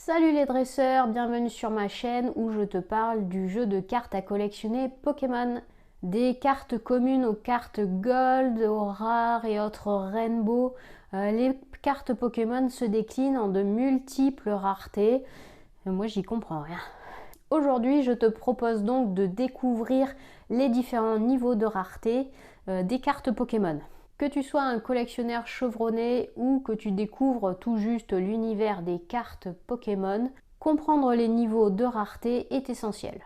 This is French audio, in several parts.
Salut les dresseurs, bienvenue sur ma chaîne où je te parle du jeu de cartes à collectionner Pokémon. Des cartes communes aux cartes Gold, aux rares et autres Rainbow. Les cartes Pokémon se déclinent en de multiples raretés. Moi j'y comprends rien. Aujourd'hui je te propose donc de découvrir les différents niveaux de rareté des cartes Pokémon. Que tu sois un collectionneur chevronné ou que tu découvres tout juste l'univers des cartes Pokémon, comprendre les niveaux de rareté est essentiel.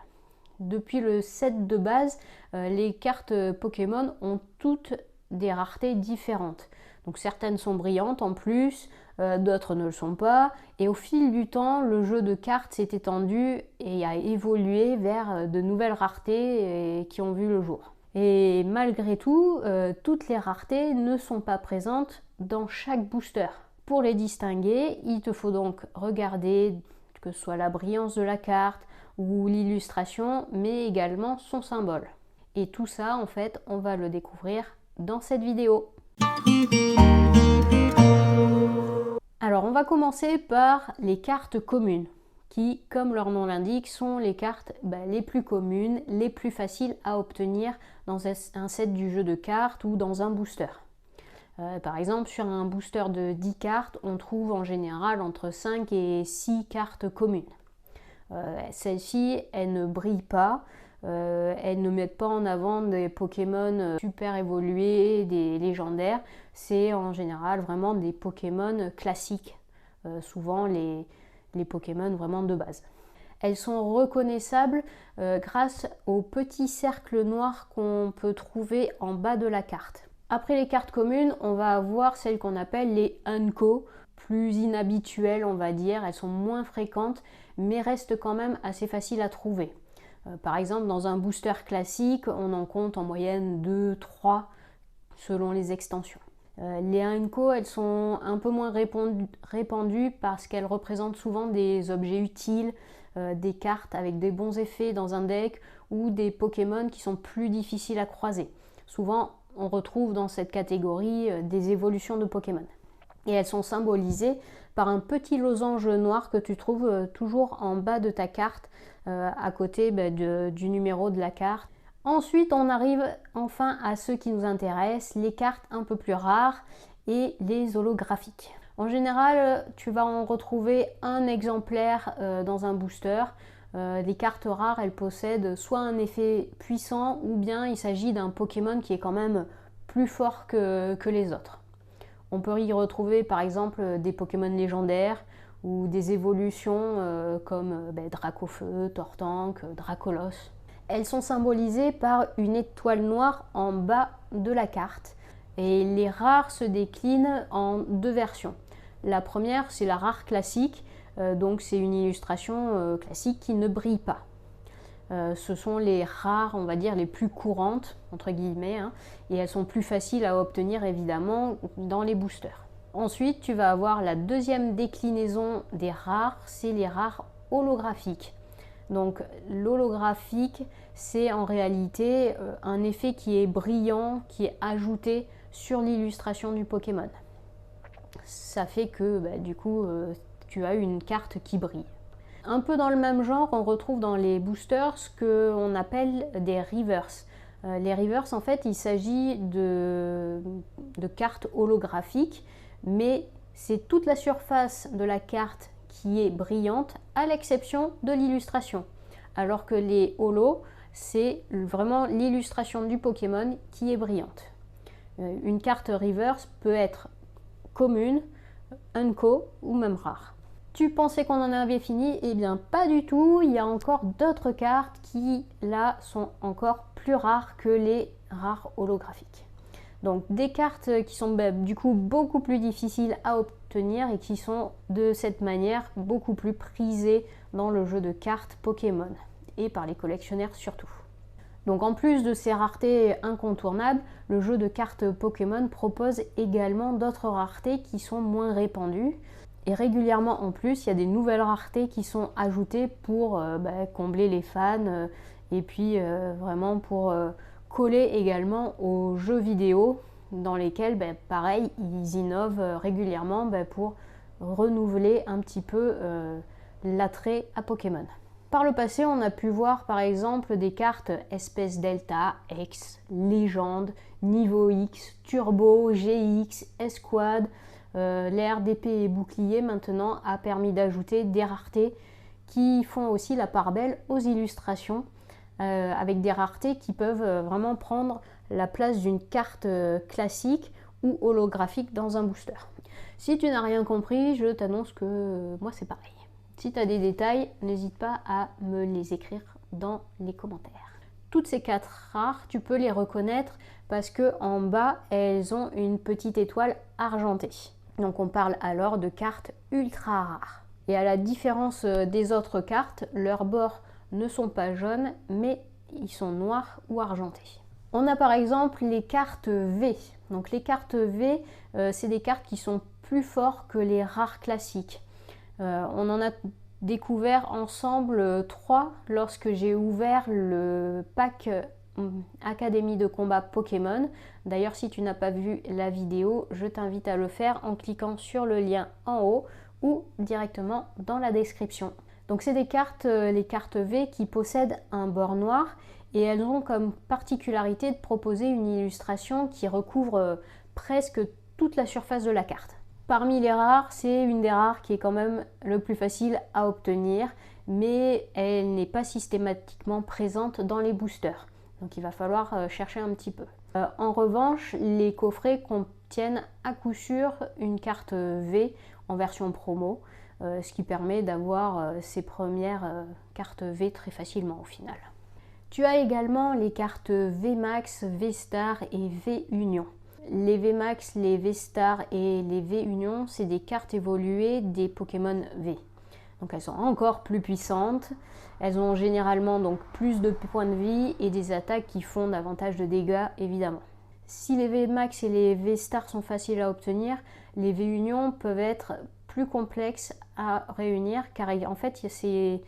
Depuis le set de base, les cartes Pokémon ont toutes des raretés différentes. Donc certaines sont brillantes en plus, d'autres ne le sont pas. Et au fil du temps, le jeu de cartes s'est étendu et a évolué vers de nouvelles raretés qui ont vu le jour. Et malgré tout, toutes les raretés ne sont pas présentes dans chaque booster. Pour les distinguer, il te faut donc regarder que ce soit la brillance de la carte ou l'illustration, mais également son symbole. Et tout ça, en fait, on va le découvrir dans cette vidéo. Alors, on va commencer par les cartes communes, qui, comme leur nom l'indique, sont les cartes les plus communes, les plus faciles à obtenir dans un set du jeu de cartes ou dans un booster. Par exemple, sur un booster de 10 cartes, on trouve en général entre 5 et 6 cartes communes. Celles-ci, elles ne brillent pas, elles ne mettent pas en avant des Pokémon super évolués, des légendaires. C'est en général vraiment des Pokémon classiques, souvent les Pokémon vraiment de base. Elles sont reconnaissables grâce au petit cercle noir qu'on peut trouver en bas de la carte. Après les cartes communes, on va avoir celles qu'on appelle les Unco, plus inhabituelles on va dire, elles sont moins fréquentes mais restent quand même assez faciles à trouver. Par exemple, dans un booster classique, on en compte en moyenne 2-3 selon les extensions. Les Unco, elles sont un peu moins répandues parce qu'elles représentent souvent des objets utiles, des cartes avec des bons effets dans un deck ou des Pokémon qui sont plus difficiles à croiser. Souvent, on retrouve dans cette catégorie des évolutions de Pokémon. Et elles sont symbolisées par un petit losange noir que tu trouves toujours en bas de ta carte, à côté du numéro de la carte. Ensuite, on arrive enfin à ceux qui nous intéressent, les cartes un peu plus rares et les holographiques. En général, tu vas en retrouver un exemplaire dans un booster. Les cartes rares, elles possèdent soit un effet puissant ou bien il s'agit d'un Pokémon qui est quand même plus fort que les autres. On peut y retrouver par exemple des Pokémon légendaires ou des évolutions comme Dracofeu, Tortank, Dracolos. Elles sont symbolisées par une étoile noire en bas de la carte. Et les rares se déclinent en deux versions. La première, c'est la rare classique, donc c'est une illustration classique qui ne brille pas. Ce sont les rares, on va dire, les plus courantes, entre guillemets, et elles sont plus faciles à obtenir évidemment dans les boosters. Ensuite, tu vas avoir la deuxième déclinaison des rares, c'est les rares holographiques. Donc l'holographique, c'est en réalité un effet qui est brillant, qui est ajouté sur l'illustration du Pokémon. Ça fait que du coup, tu as une carte qui brille. Un peu dans le même genre, on retrouve dans les boosters ce qu'on appelle des reverse. Les reverse, en fait, il s'agit de cartes holographiques, mais c'est toute la surface de la carte qui est brillante, à l'exception de l'illustration. Alors que les holos, c'est vraiment l'illustration du Pokémon qui est brillante. Une carte reverse peut être commune, unco ou même rare. Tu pensais qu'on en avait fini? Eh bien pas du tout, il y a encore d'autres cartes qui là sont encore plus rares que les rares holographiques. Donc des cartes qui sont du coup beaucoup plus difficiles à obtenir et qui sont de cette manière beaucoup plus prisées dans le jeu de cartes Pokémon et par les collectionneurs surtout. Donc en plus de ces raretés incontournables, le jeu de cartes Pokémon propose également d'autres raretés qui sont moins répandues. Et régulièrement en plus, il y a des nouvelles raretés qui sont ajoutées pour combler les fans et puis vraiment pour coller également aux jeux vidéo dans lesquels, pareil, ils innovent régulièrement pour renouveler un petit peu l'attrait à Pokémon. Par le passé, on a pu voir par exemple des cartes Espèce Delta, X, Légende, Niveau X, Turbo, GX, Escouade. L'ère d'épée et bouclier maintenant a permis d'ajouter des raretés qui font aussi la part belle aux illustrations, avec des raretés qui peuvent vraiment prendre la place d'une carte classique ou holographique dans un booster. Si tu n'as rien compris, je t'annonce que moi c'est pareil. Si tu as des détails, n'hésite pas à me les écrire dans les commentaires. Toutes ces 4 rares, tu peux les reconnaître parce que en bas, elles ont une petite étoile argentée. Donc on parle alors de cartes ultra rares. Et à la différence des autres cartes, leurs bords ne sont pas jaunes, mais ils sont noirs ou argentés. On a par exemple les cartes V. Donc les cartes V, c'est des cartes qui sont plus fortes que les rares classiques. On en a découvert ensemble 3 lorsque j'ai ouvert le pack Académie de combat Pokémon. D'ailleurs, si tu n'as pas vu la vidéo, je t'invite à le faire en cliquant sur le lien en haut ou directement dans la description. Donc c'est des cartes, les cartes V qui possèdent un bord noir et elles ont comme particularité de proposer une illustration qui recouvre presque toute la surface de la carte. Parmi les rares, c'est une des rares qui est quand même le plus facile à obtenir, mais elle n'est pas systématiquement présente dans les boosters. Donc il va falloir chercher un petit peu. En revanche, les coffrets contiennent à coup sûr une carte V en version promo, ce qui permet d'avoir ces premières cartes V très facilement au final. Tu as également les cartes VMAX, V-Star et V-Union. Les VMAX, les V-Star et les V-Union, c'est des cartes évoluées des Pokémon V. Donc elles sont encore plus puissantes, elles ont généralement donc plus de points de vie et des attaques qui font davantage de dégâts évidemment. Si les VMAX et les V-Star sont faciles à obtenir, les V-Union peuvent être plus complexes à réunir car en fait c'est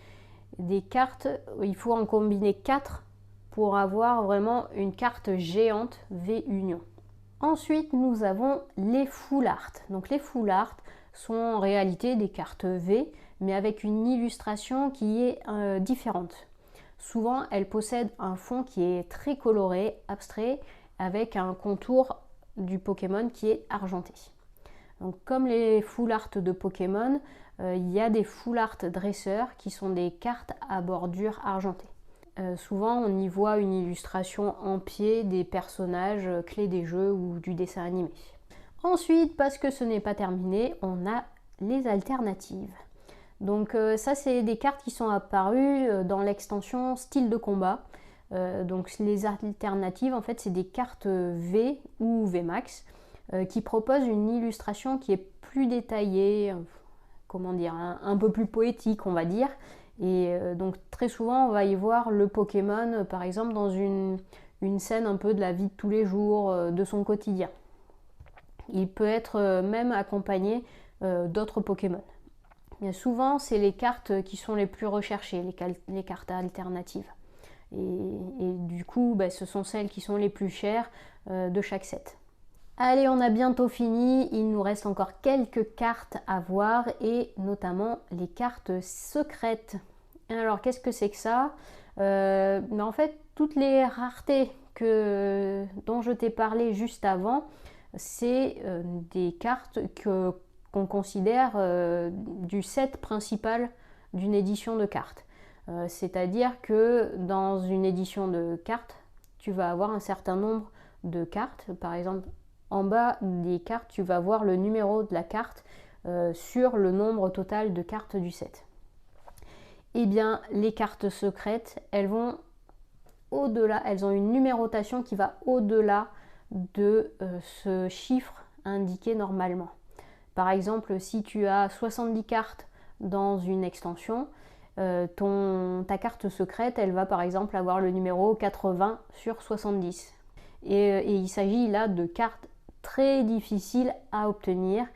des cartes, il faut en combiner 4 pour avoir vraiment une carte géante V-Union. Ensuite, nous avons les Full Art. Donc les Full Art sont en réalité des cartes V, mais avec une illustration qui est différente. Souvent, elles possèdent un fond qui est très coloré, abstrait, avec un contour du Pokémon qui est argenté. Donc, comme les Full Art de Pokémon, il y a des Full Art dresseurs qui sont des cartes à bordure argentée. Souvent, on y voit une illustration en pied des personnages clés des jeux ou du dessin animé. Ensuite, parce que ce n'est pas terminé, on a les alternatives. Donc ça, c'est des cartes qui sont apparues dans l'extension style de combat. Donc les alternatives, en fait, c'est des cartes V ou VMAX qui proposent une illustration qui est plus détaillée, comment dire, un peu plus poétique, on va dire. Et donc très souvent on va y voir le Pokémon par exemple dans une scène un peu de la vie de tous les jours, de son quotidien. Il peut être même accompagné d'autres Pokémon. Et souvent c'est les cartes qui sont les plus recherchées, les cartes alternatives. Et du coup ce sont celles qui sont les plus chères de chaque set. Allez, on a bientôt fini, il nous reste encore quelques cartes à voir et notamment les cartes secrètes. Alors qu'est-ce que c'est que ça? En fait, toutes les raretés dont je t'ai parlé juste avant, c'est des cartes qu'on considère du set principal d'une édition de cartes. C'est-à-dire que dans une édition de cartes, tu vas avoir un certain nombre de cartes, par exemple. En bas des cartes, tu vas voir le numéro de la carte sur le nombre total de cartes du set. Eh bien, les cartes secrètes, elles vont au-delà, elles ont une numérotation qui va au-delà de ce chiffre indiqué normalement. Par exemple, si tu as 70 cartes dans une extension, ta carte secrète, elle va par exemple avoir le numéro 80 sur 70. Et il s'agit là de cartes très difficile à obtenir,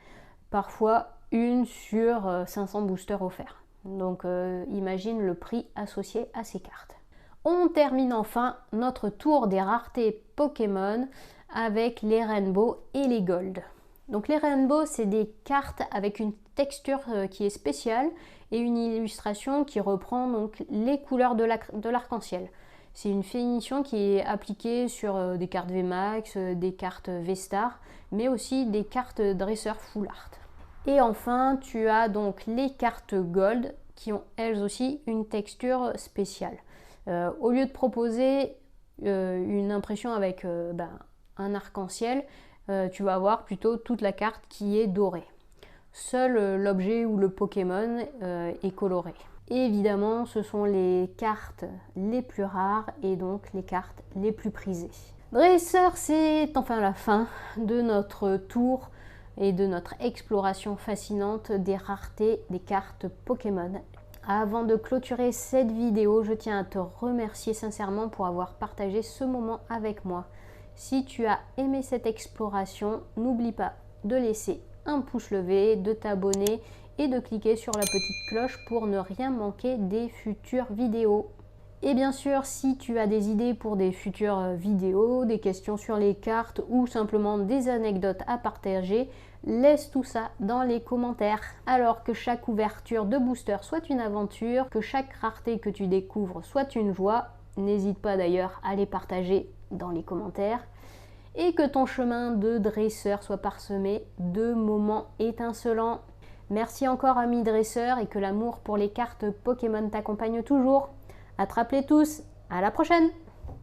parfois 1 sur 500 boosters offerts. Donc imagine le prix associé à ces cartes. On termine enfin notre tour des raretés Pokémon avec les Rainbow et les Gold. Donc les Rainbow, c'est des cartes avec une texture qui est spéciale et une illustration qui reprend donc les couleurs de l'arc-en-ciel. C'est une finition qui est appliquée sur des cartes VMAX, des cartes V-Star, mais aussi des cartes dresseur Full Art. Et enfin, tu as donc les cartes Gold qui ont elles aussi une texture spéciale. Au lieu de proposer une impression avec un arc-en-ciel, tu vas avoir plutôt toute la carte qui est dorée. Seul l'objet ou le Pokémon est coloré. Et évidemment, ce sont les cartes les plus rares et donc les cartes les plus prisées. Dresseur, c'est enfin la fin de notre tour et de notre exploration fascinante des raretés des cartes Pokémon. Avant de clôturer cette vidéo, je tiens à te remercier sincèrement pour avoir partagé ce moment avec moi. Si tu as aimé cette exploration, n'oublie pas de laisser un pouce levé, de t'abonner et de cliquer sur la petite cloche pour ne rien manquer des futures vidéos. Et bien sûr, si tu as des idées pour des futures vidéos, des questions sur les cartes ou simplement des anecdotes à partager, laisse tout ça dans les commentaires. Alors que chaque ouverture de booster soit une aventure, que chaque rareté que tu découvres soit une joie, n'hésite pas d'ailleurs à les partager dans les commentaires. Et que ton chemin de dresseur soit parsemé de moments étincelants. Merci encore amis dresseurs et que l'amour pour les cartes Pokémon t'accompagne toujours. Attrape-les tous, à la prochaine!